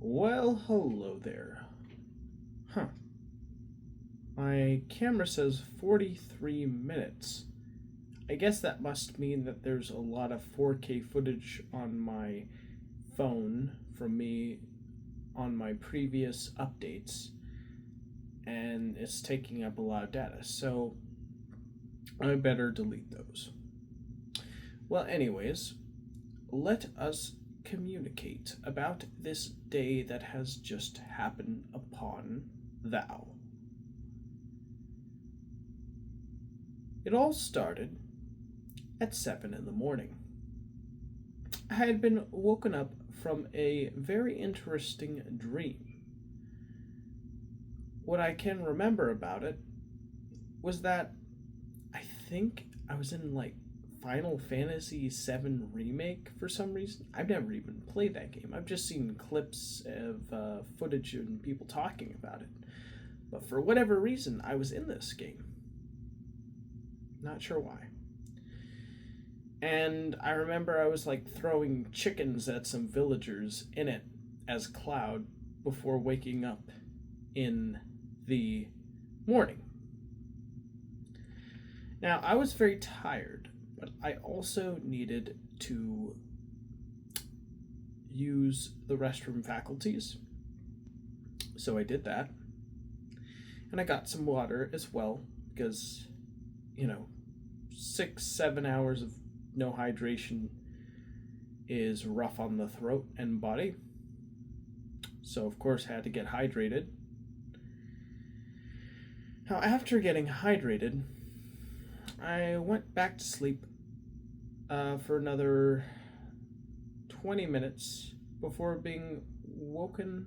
Well, hello there. Huh. My camera says 43 minutes. I guess that must mean that there's a lot of 4K footage on my phone from me on my previous updates, and it's taking up a lot of data, so I better delete those. Well, anyways, let us communicate about this day that has just happened upon thou. It all started at 7 in the morning. I had been woken up from a very interesting dream. What I can remember about it was that I think I was in like Final Fantasy VII Remake for some reason. I've never even played that game. I've just seen clips of footage and people talking about it. But for whatever reason, I was in this game. Not sure why. And I remember I was like throwing chickens at some villagers in it as Cloud before waking up in the morning. Now, I was very tired, but I also needed to use the restroom faculties. So I did that. And I got some water as well, because, 6, 7 hours of no hydration is rough on the throat and body. So, of course, had to get hydrated. Now, after getting hydrated, I went back to sleep for another 20 minutes before being woken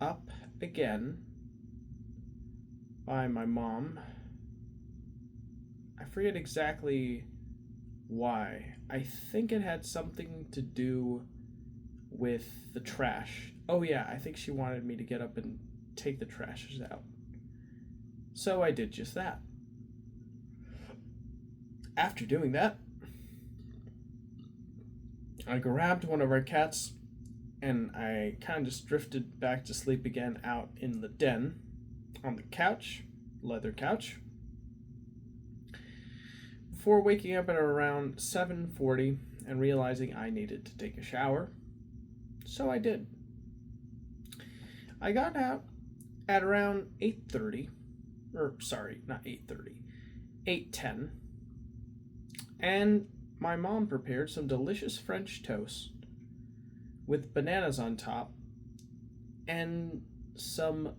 up again by my mom. I forget exactly why. I think it had something to do with the trash. Oh, yeah, I think she wanted me to get up and take the trashes out. So I did just that. After doing that, I grabbed one of our cats and I kind of just drifted back to sleep again out in the den on the couch, leather couch, before waking up at around 7:40 and realizing I needed to take a shower. So I did. I got out at around 8:30, or sorry, not 8:30, 8:10, and my mom prepared some delicious French toast with bananas on top and some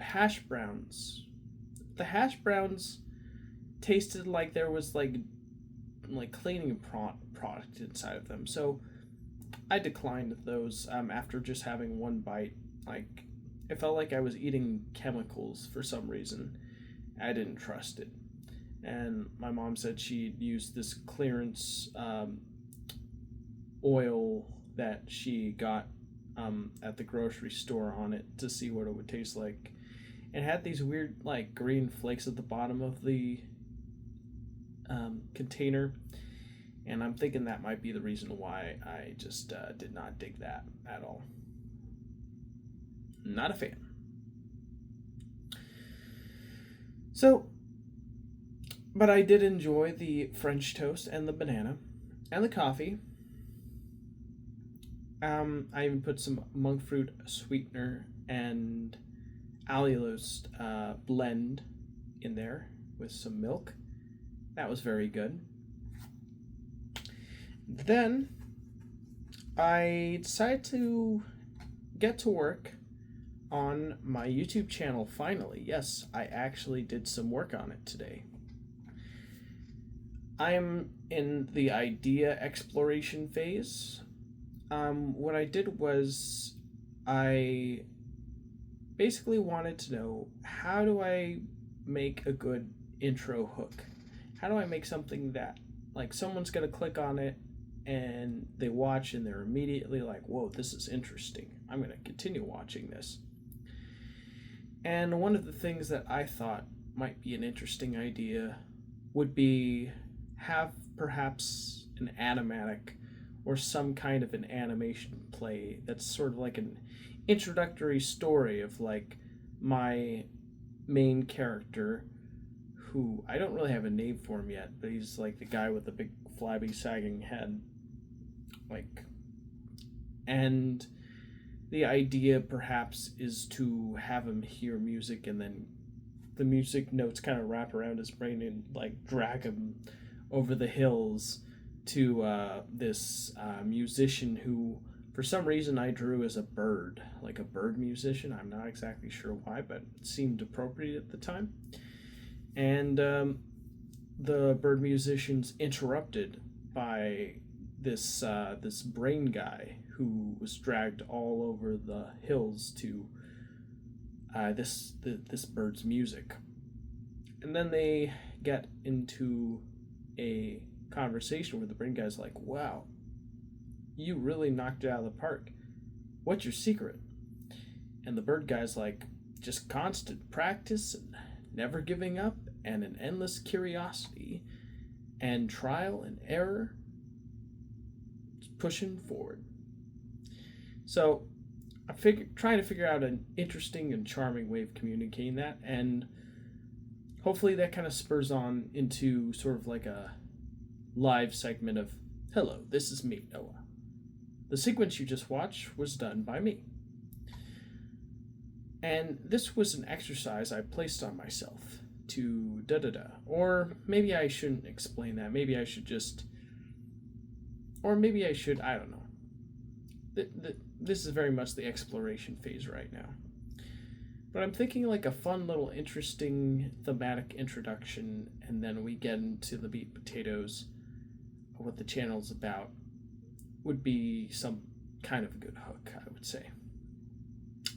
hash browns. The hash browns tasted like there was like cleaning product inside of them. So I declined those after just having one bite. Like, it felt like I was eating chemicals for some reason. I didn't trust it. And my mom said she used this clearance oil that she got at the grocery store on it to see what it would taste like. It had these weird like green flakes at the bottom of the container, and I'm thinking that might be the reason why I just did not dig that at all. Not a fan. So, but I did enjoy the French toast and the banana and the coffee. I even put some monk fruit sweetener and allulose blend in there with some milk. That was very good. Then I decided to get to work on my YouTube channel finally. Yes, I actually did some work on it today. I'm in the idea exploration phase. What I did was I basically wanted to know, how do I make a good intro hook? How do I make something that like someone's going to click on it and they watch and they're immediately like, whoa, this is interesting. I'm going to continue watching this. And one of the things that I thought might be an interesting idea would be have perhaps an animatic or some kind of an animation play that's sort of like an introductory story of like my main character, who I don't really have a name for him yet, but he's like the guy with the big flabby sagging head. Like, and the idea perhaps is to have him hear music and then the music notes kind of wrap around his brain and like drag him over the hills to this musician who, for some reason, I drew as a bird, like a bird musician. I'm not exactly sure why, but it seemed appropriate at the time. And the bird musician's interrupted by this brain guy who was dragged all over the hills to this bird's music, and then they get into a conversation where the brain guy's like, "Wow, you really knocked it out of the park. What's your secret?" And the bird guy's like, "Just constant practice and never giving up and an endless curiosity and trial and error, just pushing forward." So I'm trying to figure out an interesting and charming way of communicating that, and hopefully that kind of spurs on into sort of like a live segment of, "Hello, this is me, Noah. The sequence you just watched was done by me." And this was an exercise I placed on myself to da-da-da. Or maybe I shouldn't explain that. Maybe I should just... Or maybe I should, I don't know. This is very much the exploration phase right now. But I'm thinking like a fun little interesting thematic introduction, and then we get into the meat and potatoes of what the channel's about, would be some kind of a good hook, I would say.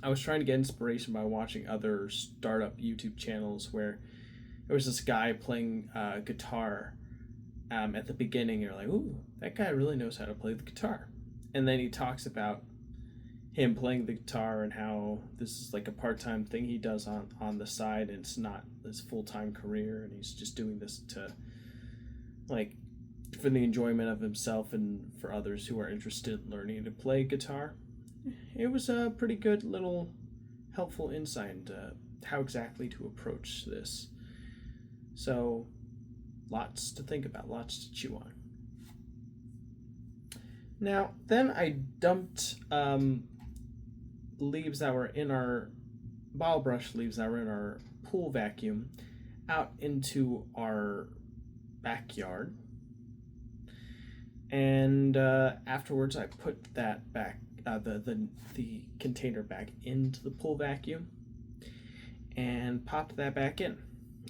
I was trying to get inspiration by watching other startup YouTube channels where there was this guy playing guitar at the beginning. You're like, "Ooh, that guy really knows how to play the guitar." And then he talks about him playing the guitar and how this is like a part-time thing he does on the side, and it's not his full-time career, and he's just doing this to like for the enjoyment of himself and for others who are interested in learning to play guitar. It was a pretty good little helpful insight into how exactly to approach this. So lots to think about, lots to chew on. Now, then I dumped leaves that were in our bottle brush leaves that were in our pool vacuum out into our backyard. And afterwards, I put that back, the container back into the pool vacuum and popped that back in,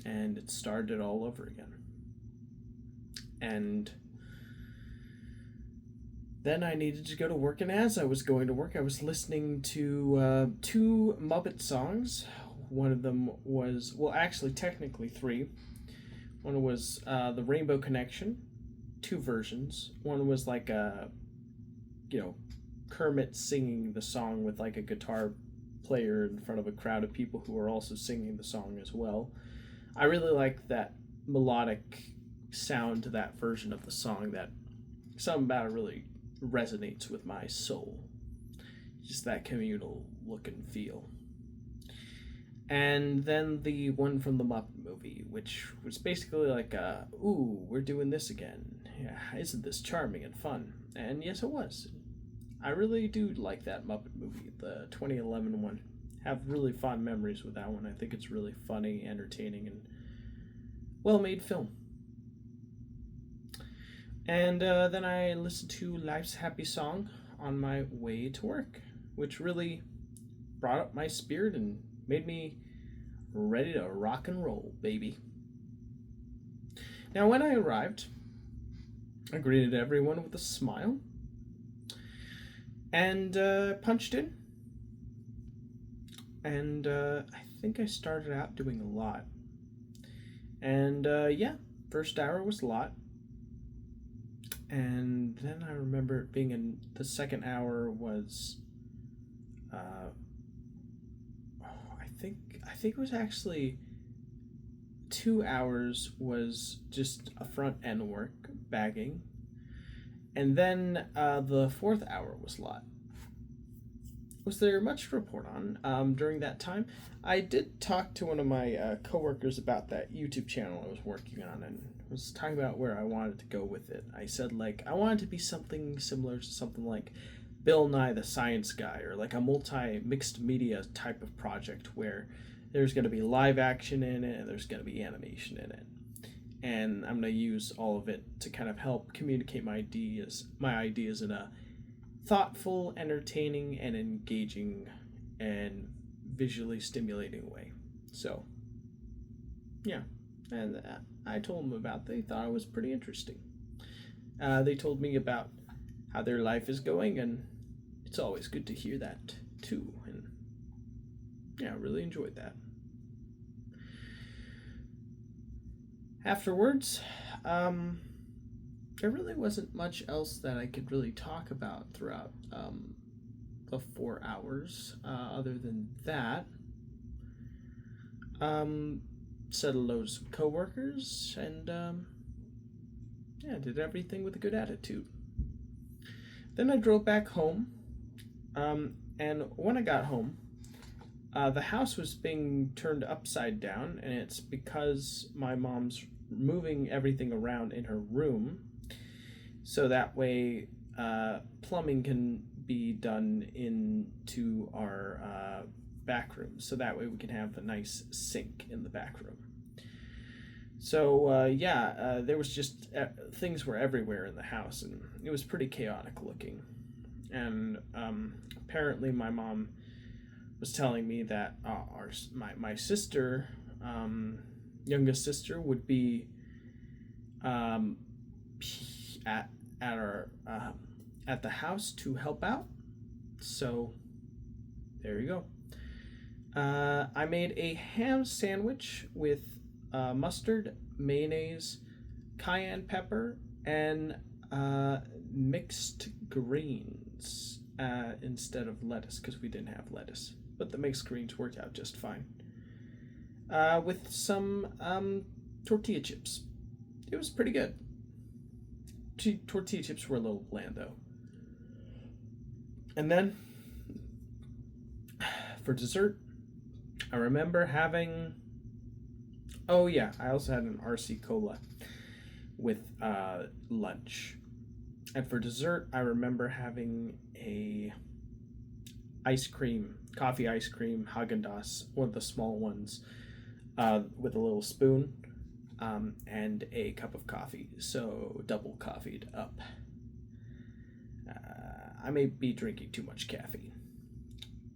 and it started all over again. And then I needed to go to work, and as I was going to work, I was listening to two Muppet songs. One of them was, well, actually, technically three. One was The Rainbow Connection, two versions. One was like a, Kermit singing the song with like a guitar player in front of a crowd of people who are also singing the song as well. I really like that melodic sound to that version of the song. That something about it really resonates with my soul. Just that communal look and feel. And then the one from the Muppet movie, which was basically like ooh, we're doing this again. Yeah, isn't this charming and fun? And yes, it was. I really do like that Muppet movie, the 2011 one. Have really fond memories with that one. I think it's really funny, entertaining, and well-made film. And then I listened to Life's Happy Song on my way to work, which really brought up my spirit and made me ready to rock and roll, baby. Now, when I arrived, I greeted everyone with a smile and punched in. And I think I started out doing a lot. And first hour was a lot. And then I remember it being in the second hour was, I think it was actually 2 hours was just a front end work, bagging, And then the fourth hour was lot. Was there much to report on during that time? I did talk to one of my coworkers about that YouTube channel I was working on, and was talking about where I wanted to go with it. I said, like, I wanted to be something similar to something like Bill Nye the Science Guy, or like a multi-mixed media type of project where there's going to be live action in it and there's going to be animation in it. And I'm going to use all of it to kind of help communicate my ideas in a thoughtful, entertaining, and engaging and visually stimulating way. So, yeah. And I told them about it. They thought it was pretty interesting. They told me about how their life is going, and it's always good to hear that too. And yeah, I really enjoyed that. Afterwards, there really wasn't much else that I could really talk about throughout the 4 hours. Other than that, said hello to some coworkers, and yeah, did everything with a good attitude. Then I drove back home, and when I got home, the house was being turned upside down, and it's because my mom's moving everything around in her room, so that way plumbing can be done into our back room, so that way we can have a nice sink in the back room. So there was just things were everywhere in the house, and it was pretty chaotic looking. And apparently my mom was telling me that my sister, youngest sister, would be at our at the house to help out. So there you go. I made a ham sandwich with mustard, mayonnaise, cayenne pepper, and mixed greens instead of lettuce, because we didn't have lettuce. But the mixed greens worked out just fine. With some tortilla chips. It was pretty good. Tortilla chips were a little bland, though. And then, for dessert, I remember having... Oh, yeah, I also had an RC Cola with lunch. And for dessert, I remember having a coffee ice cream, Haagen-Dazs, one of the small ones, with a little spoon, and a cup of coffee, so double coffeed up. I may be drinking too much caffeine.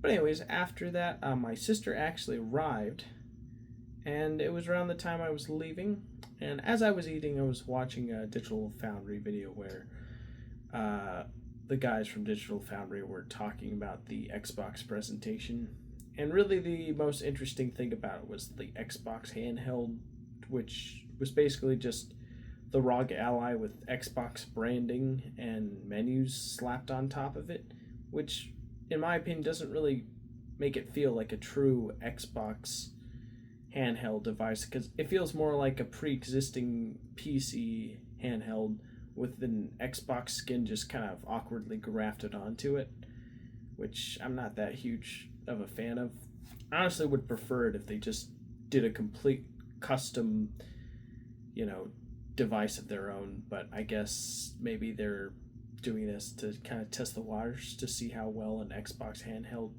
But anyways, after that, my sister actually arrived, and it was around the time I was leaving, and as I was eating, I was watching a Digital Foundry video where the guys from Digital Foundry were talking about the Xbox presentation. And really the most interesting thing about it was the Xbox handheld, which was basically just the ROG Ally with Xbox branding and menus slapped on top of it, which in my opinion doesn't really make it feel like a true Xbox handheld device, because it feels more like a pre-existing PC handheld with an Xbox skin just kind of awkwardly grafted onto it, which I'm not that huge of a fan of. I honestly would prefer it if they just did a complete custom, device of their own, but I guess maybe they're doing this to kind of test the waters to see how well an Xbox handheld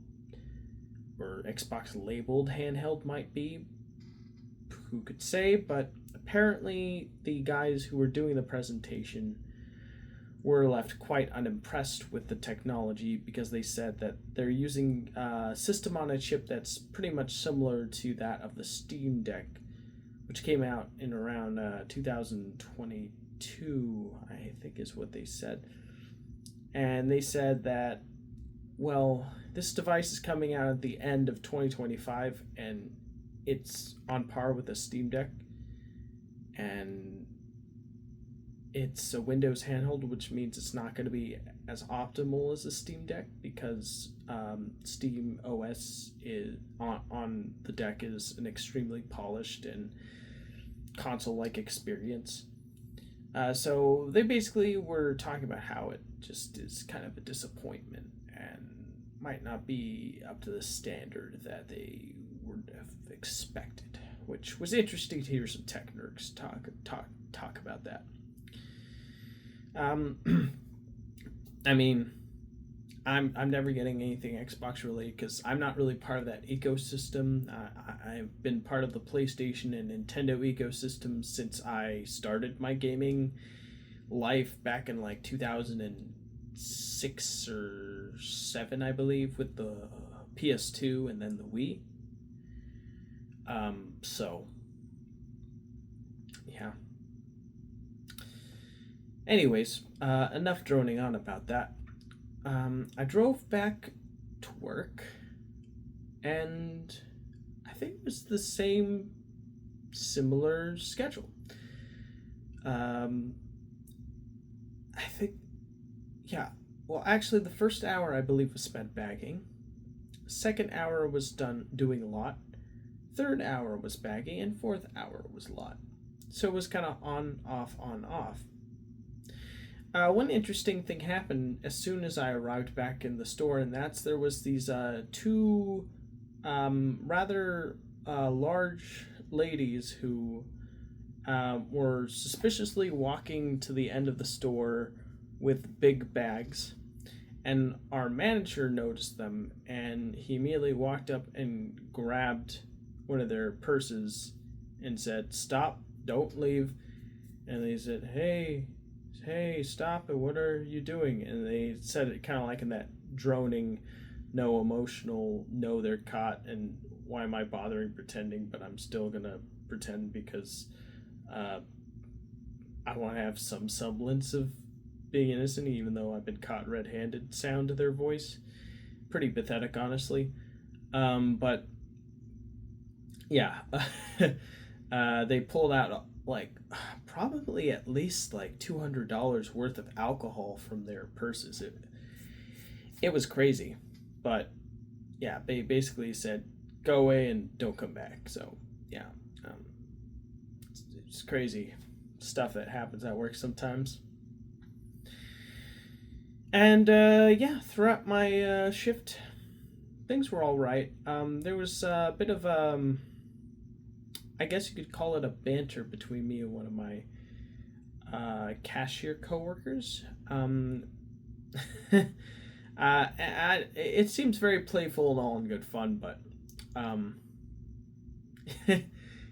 or Xbox labeled handheld might be. Who could say? But apparently the guys who were doing the presentation were left quite unimpressed with the technology, because they said that they're using a system on a chip that's pretty much similar to that of the Steam Deck, which came out in around 2022, I think is what they said. And they said that, well, this device is coming out at the end of 2025, and it's on par with the Steam Deck, and it's a Windows handheld, which means it's not going to be as optimal as the Steam Deck, because Steam OS is on the deck is an extremely polished and console-like experience. So they basically were talking about how it just is kind of a disappointment and might not be up to the standard that they would have expected, which was interesting to hear some tech nerds talk about that. Um, I mean, I'm never getting anything Xbox related because I'm not really part of that ecosystem. I've been part of the PlayStation and Nintendo ecosystem since I started my gaming life back in like 2006 or 7, I believe, with the PS2 and then the Wii. So yeah. Anyways, enough droning on about that. I drove back to work, and I think it was the same similar schedule. Um, I think, yeah. Well, actually, the first hour I believe was spent bagging. Second hour was done doing a lot. Third hour was bagging, and fourth hour was lot. So it was kind of on, off, on, off. One interesting thing happened as soon as I arrived back in the store, and that's there was these two rather large ladies who were suspiciously walking to the end of the store with big bags. And our manager noticed them, and he immediately walked up and grabbed one of their purses and said, "Stop, don't leave." And they said, hey, stop it, what are you doing? And they said it kind of like in that droning, no emotional, no, they're caught, and why am I bothering pretending, but I'm still gonna pretend because uh, I want to have some semblance of being innocent, even though I've been caught red-handed sound to their voice. Pretty pathetic, honestly. But yeah, they pulled out like probably at least like $200 worth of alcohol from their purses. It was crazy, but yeah, they basically said go away and don't come back. So yeah, um, it's crazy stuff that happens at work sometimes. And yeah, throughout my shift, things were all right. There was a bit of I guess you could call it a banter between me and one of my cashier coworkers. It seems very playful and all in good fun, but um,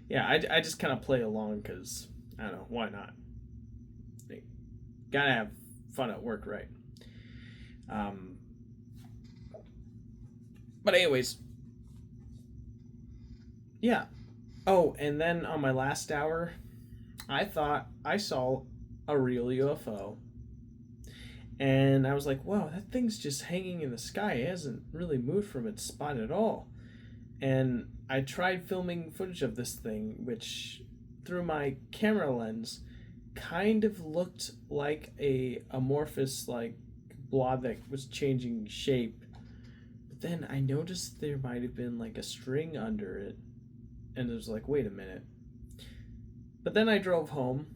yeah, I just kind of play along because I don't know, why not? You gotta have fun at work, right? Um, but anyways, yeah. Oh, and then on my last hour, I thought I saw a real UFO. And I was like, wow, that thing's just hanging in the sky. It hasn't really moved from its spot at all. And I tried filming footage of this thing, which through my camera lens kind of looked like a amorphous like blob that was changing shape. But then I noticed there might have been like a string under it. And it was like, wait a minute. But then I drove home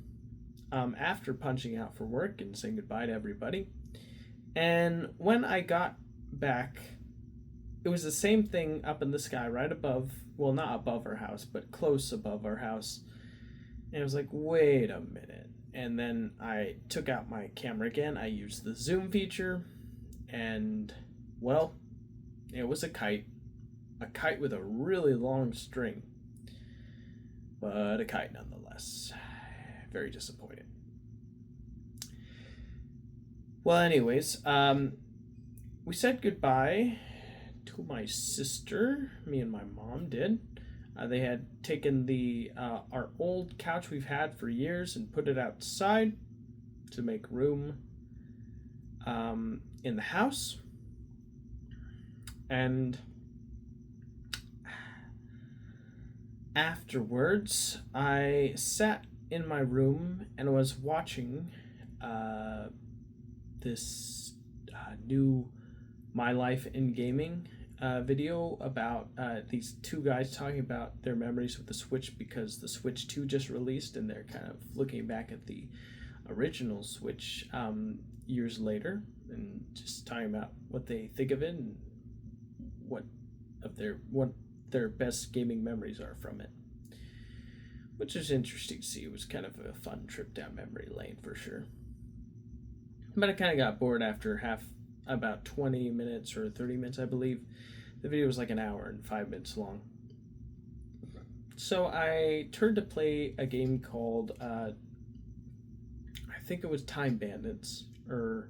after punching out for work and saying goodbye to everybody. And when I got back, it was the same thing up in the sky right above, well, not above our house, but close above our house. And I was like, wait a minute. And then I took out my camera again. I used the zoom feature, and well, it was a kite. A kite with a really long string. But a kite nonetheless. Very disappointed. Well, anyways, we said goodbye to my sister. Me and my mom did. They had taken the our old couch we've had for years and put it outside to make room in the house. And afterwards, I sat in my room and was watching this new My Life in Gaming video about these two guys talking about their memories with the Switch because the Switch 2 just released and they're kind of looking back at the original Switch years later, and just talking about what they think of it and what what their best gaming memories are from it, which is interesting to see. It was kind of a fun trip down memory lane for sure. But I kind of got bored after about 20 minutes or 30 minutes, I believe. The video was like an hour and 5 minutes long. So I turned to play a game called, I think it was Time Bandits, or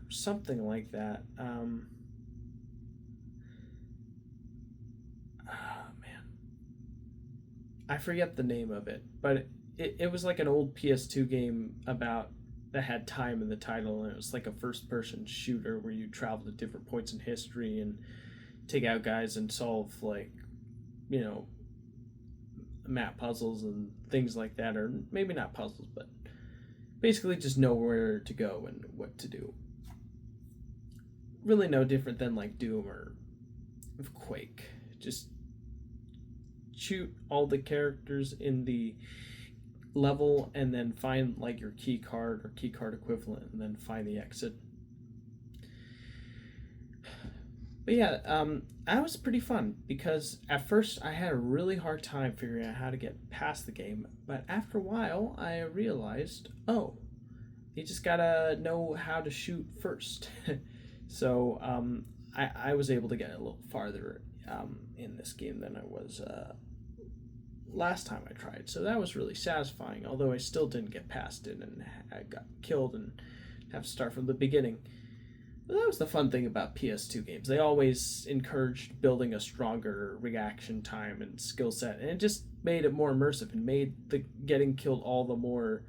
something like that. I forget the name of it, but it was like an old PS2 game that had time in the title, and it was like a first-person shooter where you travel to different points in history and take out guys and solve, like, map puzzles and things like that, or maybe not puzzles, but basically just know where to go and what to do. Really no different than like Doom or Quake. Just shoot all the characters in the level and then find like your key card or key card equivalent and then find the exit. But yeah, that was pretty fun because at first I had a really hard time figuring out how to get past the game, but after a while I realized, oh, you just gotta know how to shoot first. So I was able to get a little farther in this game than I was last time I tried. So that was really satisfying, although I still didn't get past it and I got killed and have to start from the beginning. But that was the fun thing about PS2 games. They always encouraged building a stronger reaction time and skill set, and it just made it more immersive and made the getting killed all the more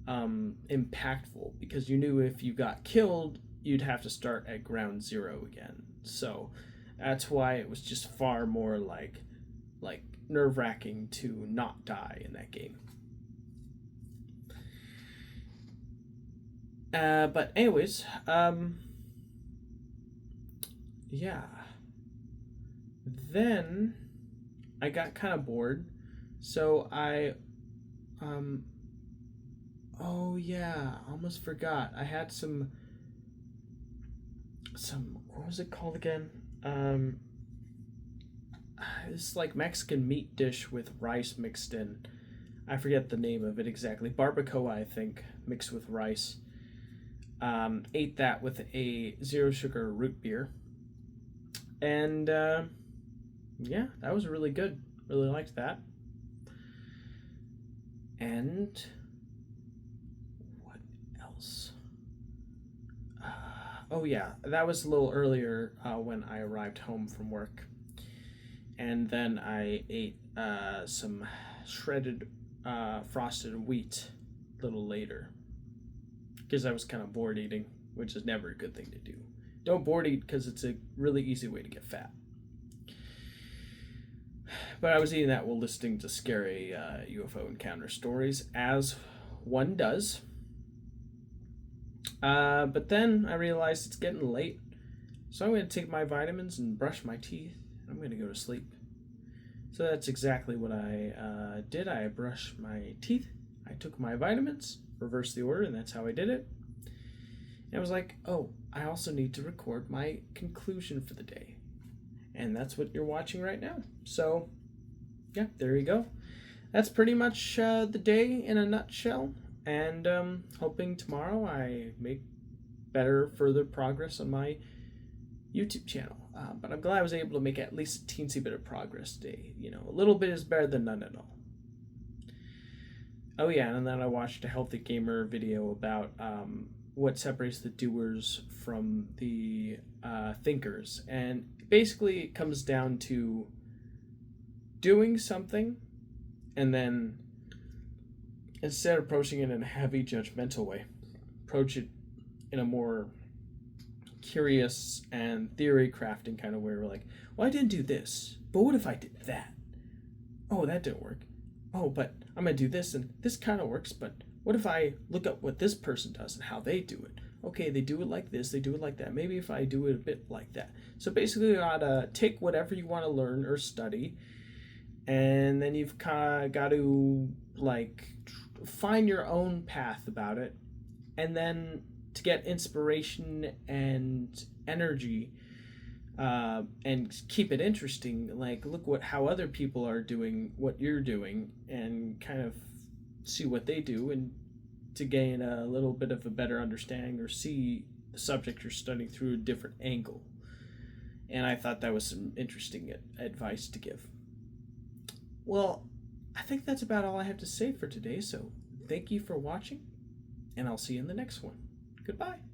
impactful, because you knew if you got killed, you'd have to start at ground zero again. So that's why it was just far more like nerve-wracking to not die in that game. But anyways, yeah. Then I got kind of bored, so oh yeah, almost forgot. I had some what was it called again? It's like Mexican meat dish with rice mixed in. I forget the name of it exactly. Barbacoa, I think, mixed with rice. Ate that with a zero sugar root beer. And yeah, that was really good. Really liked that. And what else? Oh yeah, that was a little earlier when I arrived home from work. And then I ate some shredded frosted wheat a little later, because I was kind of bored eating, which is never a good thing to do. Don't bored eat, because it's a really easy way to get fat. But I was eating that while listening to scary UFO encounter stories, as one does. But then I realized it's getting late, so I'm going to take my vitamins and brush my teeth. I'm going to go to sleep. So that's exactly what I did. I brushed my teeth, I took my vitamins, reversed the order, and that's how I did it. And I was like, oh, I also need to record my conclusion for the day. And that's what you're watching right now. So, yeah, there you go. That's pretty much the day in a nutshell. And hoping tomorrow I make further progress on my YouTube channel. But I'm glad I was able to make at least a teensy bit of progress today. A little bit is better than none at all. Oh yeah, and then I watched a Healthy Gamer video about what separates the doers from the thinkers. And basically it comes down to doing something and then, instead of approaching it in a heavy judgmental way, approach it in a more curious and theory crafting kind of way. We're like, well, I didn't do this, but what if I did that? Oh, that didn't work. Oh, but I'm going to do this, and this kind of works, but what if I look up what this person does and how they do it? Okay, they do it like this, they do it like that. Maybe if I do it a bit like that. So basically, you gotta take whatever you want to learn or study, and then you've kind of got to, like, find your own path about it, and then to get inspiration and energy, and keep it interesting. Like, look how other people are doing what you're doing, and kind of see what they do, and to gain a little bit of a better understanding, or see the subject you're studying through a different angle. And I thought that was some interesting advice to give. Well, I think that's about all I have to say for today, so thank you for watching, and I'll see you in the next one. Goodbye.